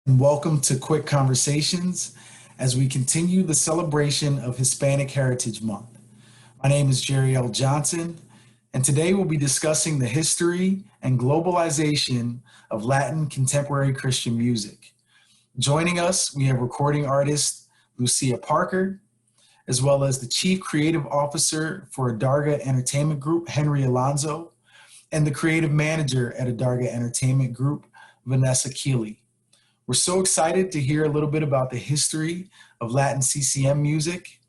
And welcome to Quick Conversations as we continue the celebration of Hispanic Heritage Month. My name is Jerry L. Johnson, and today we'll be discussing the history and globalization of Latin contemporary Christian music. Joining us, we have recording artist Lucía Parker, as well as the Chief Creative Officer for Adarga Entertainment Group, Henry Alonso, and the Creative Manager at Adarga Entertainment Group, Vanessa Keeley. We're so excited to hear a little bit about the history of Latin CCM music.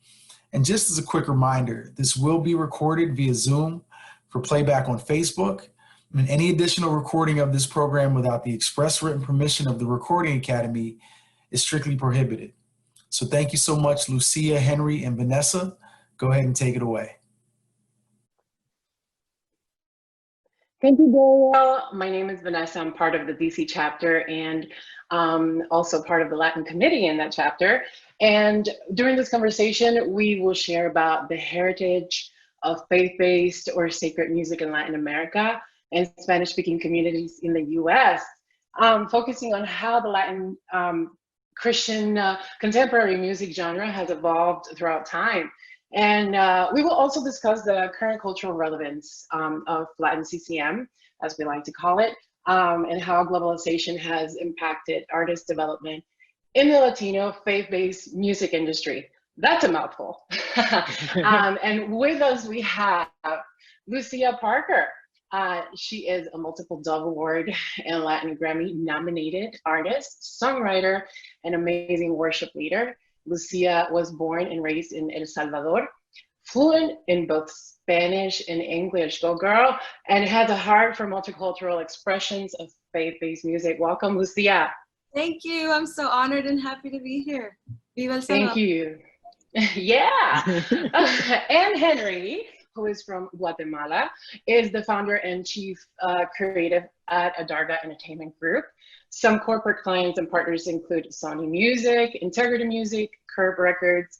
And just as a quick reminder, this will be recorded via Zoom for playback on Facebook. And any additional recording of this program without the express written permission of the Recording Academy is strictly prohibited. So thank you so much, Lucía, Henry, and Vanessa. Go ahead and take it away. Thank you, Dario. My name is Vanessa. I'm part of the DC chapter and also part of the Latin committee in that chapter. And during this conversation, we will share about the heritage of faith-based or sacred music in Latin America and Spanish-speaking communities in the US, focusing on how the Latin Christian contemporary music genre has evolved throughout time. And we will also discuss the current cultural relevance of Latin CCM, as we like to call it, and how globalization has impacted artist development in the Latino faith-based music industry. That's a mouthful. And with us, we have Lucía Parker. She is a multiple Dove Award and Latin Grammy nominated artist, songwriter, and amazing worship leader. Lucía was born and raised in El Salvador, fluent in both Spanish and English, go girl, and has a heart for multicultural expressions of faith-based music. Welcome, Lucía. Thank you. I'm so honored and happy to be here. Viva El Salvador. Thank you. Yeah. And Henry, who is from Guatemala, is the founder and chief creative at Adarga Entertainment Group. Some corporate clients and partners include Sony Music, Integrity Music, Curb Records,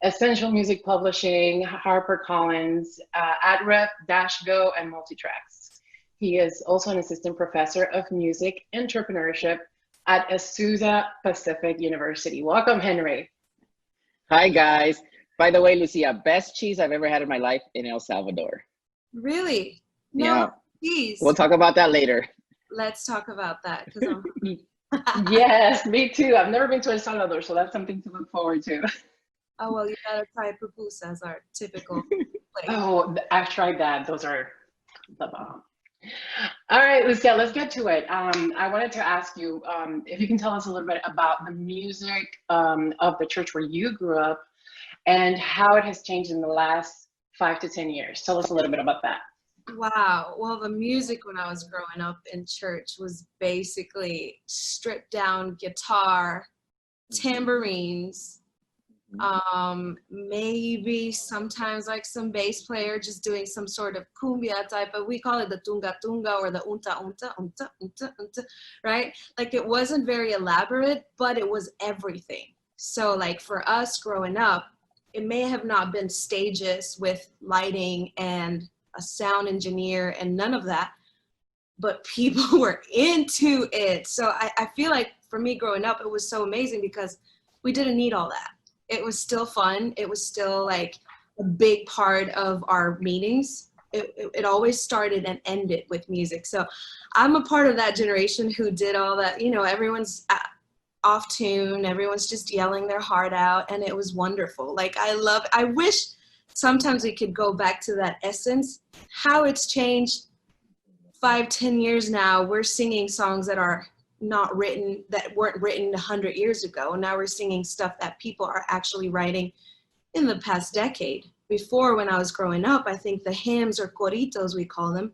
Essential Music Publishing, HarperCollins, AdRep, DashGo, and Multitracks. He is also an assistant professor of music entrepreneurship at Azusa Pacific University. Welcome, Henry. Hi, guys. By the way, Lucía, best cheese I've ever had in my life in El Salvador. Really? No, yeah. Cheese. We'll talk about that later. Let's talk about that. Yes, me too. I've never been to El Salvador, so that's something to look forward to. Oh, well, you gotta try pupusas, our typical place. Oh, I've tried that. Those are the bomb. All right, Lucía, let's get to it. I wanted to ask you if you can tell us a little bit about the music of the church where you grew up and how it has changed in the last 5 to 10 years. Tell us a little bit about that. Wow. Well, the music when I was growing up in church was basically stripped down guitar, tambourines, maybe sometimes like some bass player just doing some sort of cumbia type, but we call it the tunga tunga or the unta unta unta unta unta, right? Like it wasn't very elaborate, but it was everything. So like for us growing up, it may have not been stages with lighting and a sound engineer and none of that, but people were into it. So I feel like for me growing up, it was so amazing because we didn't need all that. It was still fun. It was still like a big part of our meetings. It always started and ended with music. So I'm a part of that generation who did all that, you know, everyone's off tune, everyone's just yelling their heart out, and it was wonderful. Like I wish sometimes we could go back to that essence, how it's changed 5-10 years now. We're singing songs that are not written, that weren't written 100 years ago. Now we're singing stuff that people are actually writing in the past decade. Before, when I was growing up, I think the hymns or coritos, we call them,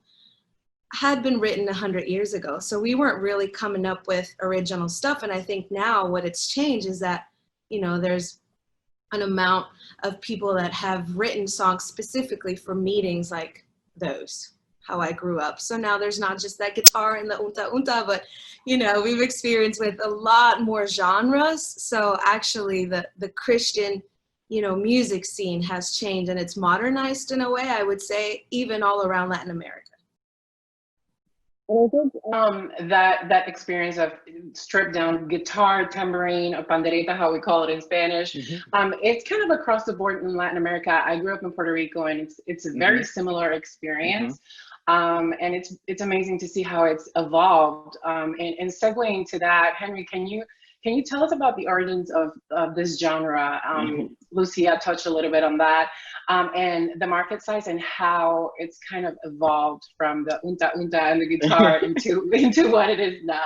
had been written 100 years ago. So we weren't really coming up with original stuff. And I think now what it's changed is that, you know, there's an amount of people that have written songs specifically for meetings like those, how I grew up. So now there's not just that guitar and the unta unta, but, you know, we've experienced with a lot more genres. So actually the Christian, you know, music scene has changed and it's modernized in a way, I would say, even all around Latin America. And I think that experience of stripped down guitar, tambourine, or pandereta, how we call it in Spanish, it's kind of across the board in Latin America. I grew up in Puerto Rico, and it's a very similar experience. And it's amazing to see how it's evolved. And segueing to that, Henry, can you tell us about the origins of this genre? Lucia touched a little bit on that, and the market size and how it's kind of evolved from the unta unta and the guitar into what it is now.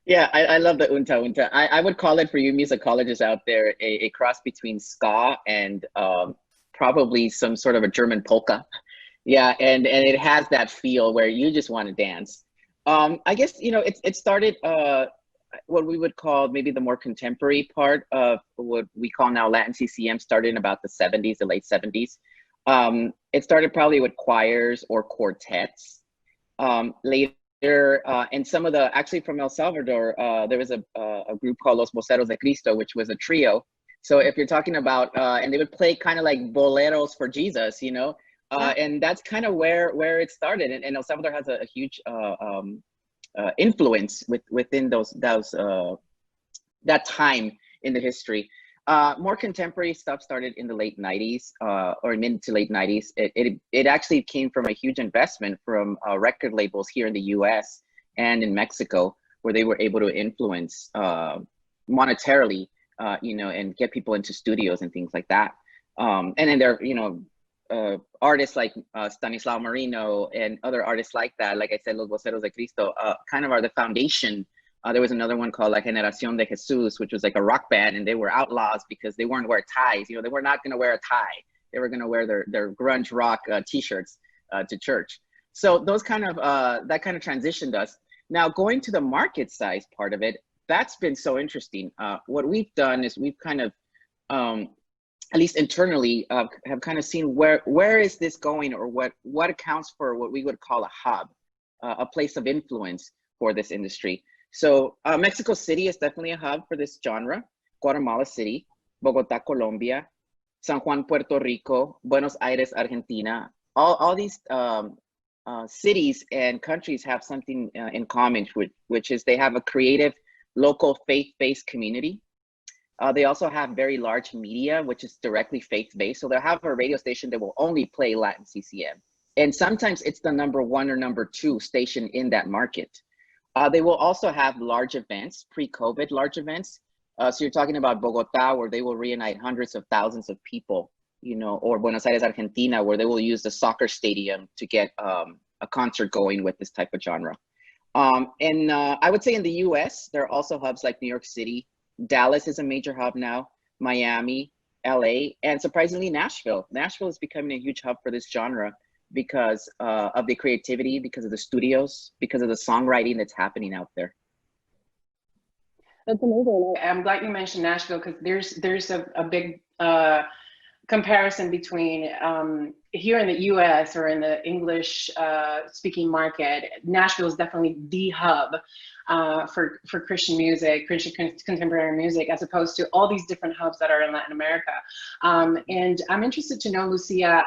Yeah, I love the unta unta. I would call it, for you musicologists out there, a cross between ska and probably some sort of a German polka. Yeah, and it has that feel where you just want to dance. I guess, it started what we would call maybe the more contemporary part of what we call now Latin CCM, started in about the 70s, the late 70s. It started probably with choirs or quartets. Later, and some of actually from El Salvador, there was a group called Los Voceros de Cristo, which was a trio. So if you're talking about, and they would play kind of like boleros for Jesus, and that's kind of where it started. And El Salvador has a huge influence within that time in the history. More contemporary stuff started in the late 90s or mid to late 90s. It actually came from a huge investment from record labels here in the US and in Mexico, where they were able to influence monetarily, and get people into studios and things like that. And then there, artists like Stanislao Marino and other artists like that, like I said, Los Voceros de Cristo, kind of are the foundation. There was another one called La Generación de Jesús, which was like a rock band, and they were outlaws because they weren't wear ties. They were not going to wear a tie. They were going to wear their grunge rock t-shirts to church. So those kind of that kind of transitioned us. Now going to the market size part of it, that's been so interesting. What we've done is we've kind of at least internally, have kind of seen where is this going, or what accounts for what we would call a hub, a place of influence for this industry. So Mexico City is definitely a hub for this genre. Guatemala City, Bogota, Colombia, San Juan, Puerto Rico, Buenos Aires, Argentina. All these cities and countries have something in common, which is they have a creative, local, faith-based community. They also have very large media, which is directly faith-based. So they'll have a radio station that will only play Latin CCM. And sometimes it's the #1 or #2 station in that market. They will also have large events, pre-COVID large events. So you're talking about Bogota, where they will reunite hundreds of thousands of people, or Buenos Aires, Argentina, where they will use the soccer stadium to get a concert going with this type of genre. And I would say in the US, there are also hubs like New York City. Dallas is a major hub now, Miami, LA, and surprisingly, Nashville. Nashville is becoming a huge hub for this genre because of the creativity, because of the studios, because of the songwriting that's happening out there. That's amazing. I'm glad you mentioned Nashville, because there's a big comparison between here in the US or in the English speaking market. Nashville is definitely the hub for Christian music, Christian contemporary music, as opposed to all these different hubs that are in Latin America. And I'm interested to know, Lucia,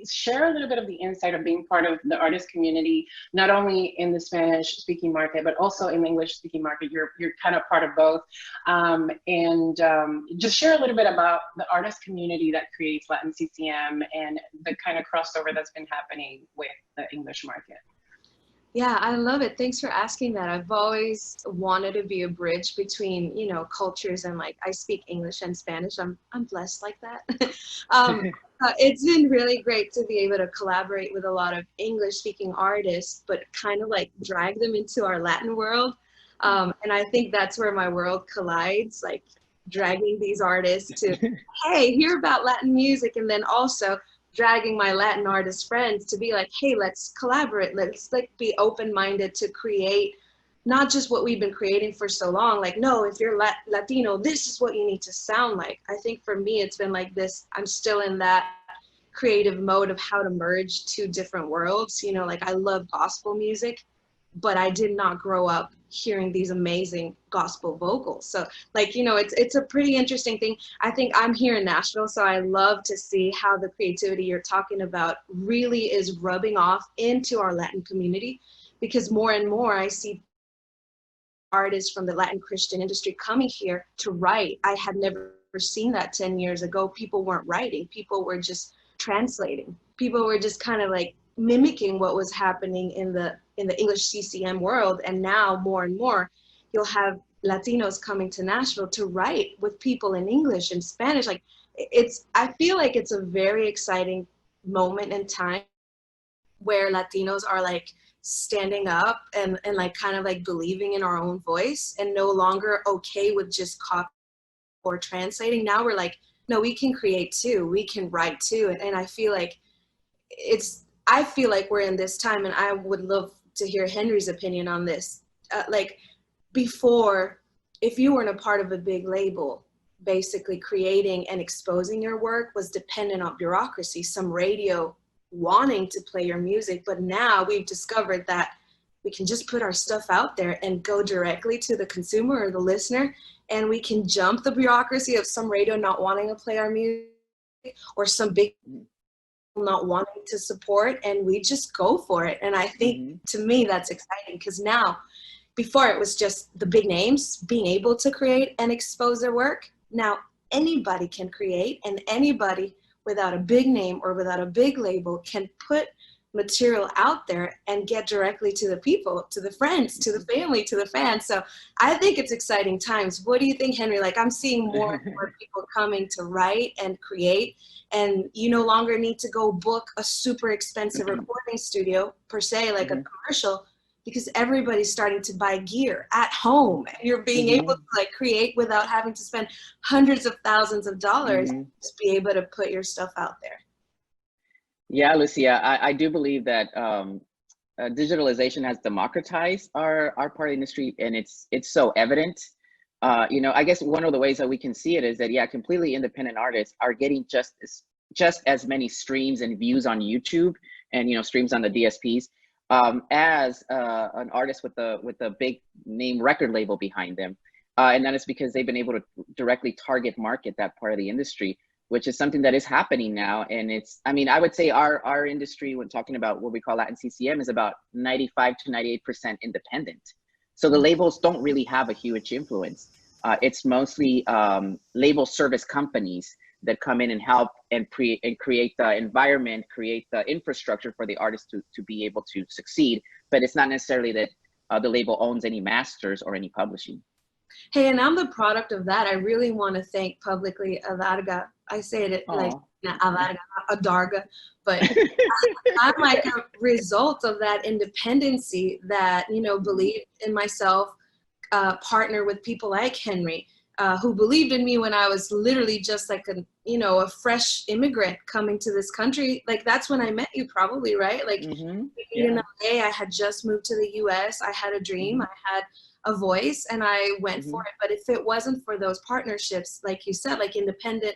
share a little bit of the insight of being part of the artist community, not only in the Spanish speaking market, but also in the English speaking market. You're kind of part of both. And just share a little bit about the artist community that creates Latin CCM and the kind of crossover that's been happening with the English market. Yeah, I love it. Thanks for asking that. I've always wanted to be a bridge between, cultures, and I speak English and Spanish. I'm blessed like that. It's been really great to be able to collaborate with a lot of English speaking artists, but kind of drag them into our Latin world. And I think that's where my world collides, dragging these artists to, hey, hear about Latin music, and then also dragging my Latin artist friends to be hey, let's collaborate. Let's be open-minded to create not just what we've been creating for so long. No, if you're Latino, this is what you need to sound like. I think for me, it's been this. I'm still in that creative mode of how to merge two different worlds. I love gospel music, but I did not grow up hearing these amazing gospel vocals. So it's a pretty interesting thing. I think I'm here in Nashville, so I love to see how the creativity you're talking about really is rubbing off into our Latin community, because more and more I see artists from the Latin Christian industry coming here to write. I had never seen that 10 years ago. People weren't writing, people were just translating. People were just kind of like mimicking what was happening in the English CCM world. And now more and more, you'll have Latinos coming to Nashville to write with people in English and Spanish. Like I feel like it's a very exciting moment in time where Latinos are like standing up and like kind of like believing in our own voice and no longer okay with just copy or translating. Now we're like, no, we can create too, we can write too. And I feel like we're in this time, and I would love to hear Henry's opinion on this. Like before, if you weren't a part of a big label, basically creating and exposing your work was dependent on bureaucracy, some radio wanting to play your music. But now we've discovered that we can just put our stuff out there and go directly to the consumer or the listener, and we can jump the bureaucracy of some radio not wanting to play our music or some big not wanting to support, and we just go for it. And I think to me that's exciting, because now, before it was just the big names being able to create and expose their work. Now anybody can create, and anybody without a big name or without a big label can put material out there and get directly to the people, to the friends, to the family, to the fans. So I think it's exciting times. What do you think, Henry? Like, I'm seeing more and more people coming to write and create, and you no longer need to go book a super expensive recording studio per se, like a commercial, because everybody's starting to buy gear at home, and you're being able to like create without having to spend hundreds of thousands of dollars, just be able to put your stuff out there. Yeah, Lucia, I do believe that digitalization has democratized our part of the industry, and it's so evident. You know, I guess one of the ways that we can see it is that, yeah, completely independent artists are getting just as many streams and views on YouTube and, you know, streams on the DSPs as an artist with a big name record label behind them. And that is because they've been able to directly target market that part of the industry, which is something that is happening now. And it's, I mean, I would say our industry, when talking about what we call Latin CCM, is about 95 to 98% independent. So the labels don't really have a huge influence. It's mostly label service companies that come in and help and create the environment, create the infrastructure for the artist to be able to succeed. But it's not necessarily that the label owns any masters or any publishing. Hey, and I'm the product of that. I really want to thank publicly Avarga. I say it like Avarga, Adarga, but I'm like a result of that independency that, you know, believed in myself, partner with people like Henry, who believed in me when I was literally just like a fresh immigrant coming to this country. Like, that's when I met you, probably, right? Like in LA, I had just moved to the US. I had a dream. I had a voice, and I went for it. But if it wasn't for those partnerships, like you said, like independent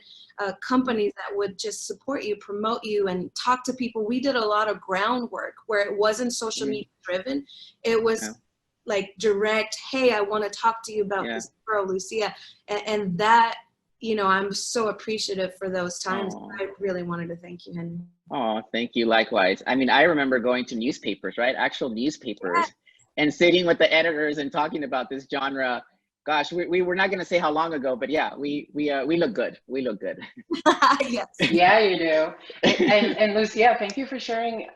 companies that would just support you, promote you, and talk to people, we did a lot of groundwork where it wasn't social media driven. It was like direct, hey, I want to talk to you about this girl, Lucia. And that, you know, I'm so appreciative for those times. I really wanted to thank you, Henry. Oh, thank you. Likewise. I mean, I remember going to newspapers, right? Actual newspapers. And sitting with the editors and talking about this genre. Gosh, we were not going to say how long ago, but yeah, we look good. We look good. Yes. Yeah, you do. And Lucia, thank you for sharing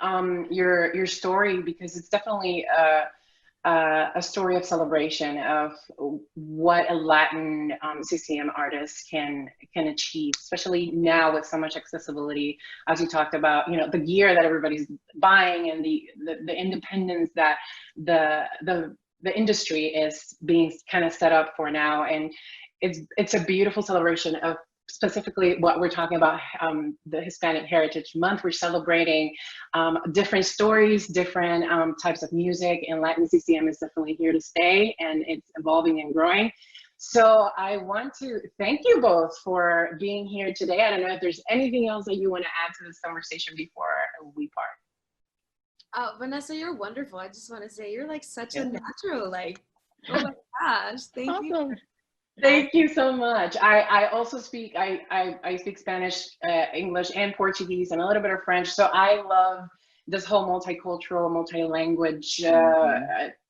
your story, because it's definitely a story of celebration of what a Latin CCM artist can achieve, especially now with so much accessibility, as you talked about, you know, the gear that everybody's buying, and the independence that the industry is being kind of set up for now. And it's a beautiful celebration of specifically what we're talking about, the Hispanic Heritage Month. We're celebrating different stories, different types of music, and Latin CCM is definitely here to stay, and it's evolving and growing. So I want to thank you both for being here today. I don't know if there's anything else that you want to add to this conversation before we part. Vanessa, you're wonderful. I just want to say you're like such a natural, like, oh my gosh, thank you. Thank you so much. I also speak, I speak Spanish, English, and Portuguese, and a little bit of French. So I love this whole multicultural, multi-language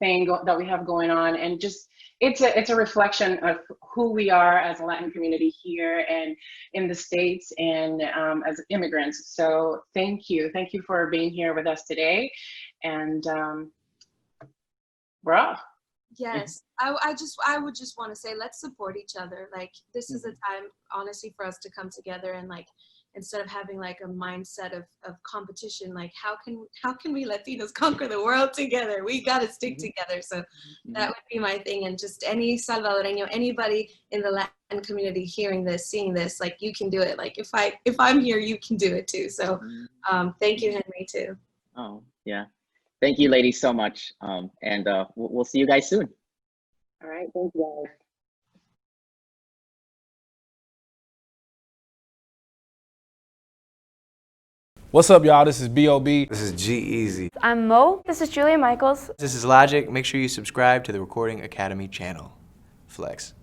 thing that we have going on, and just it's a reflection of who we are as a Latin community here and in the States, and as immigrants. So thank you for being here with us today, and we're off. Yes, I would just want to say, let's support each other. Like, this is a time, honestly, for us to come together and, like, instead of having like a mindset of competition, like how can we Latinos conquer the world together? We got to stick together. So that would be my thing. And just any Salvadoreño, anybody in the Latin community hearing this, seeing this, like, you can do it. Like, if I'm here, you can do it too. So thank you, Henry, too. Oh, yeah. Thank you, ladies, so much. And we'll see you guys soon. All right, thank you guys. What's up, y'all? This is B.O.B. This is G-Eazy. I'm Mo. This is Julia Michaels. This is Logic. Make sure you subscribe to the Recording Academy channel. Flex.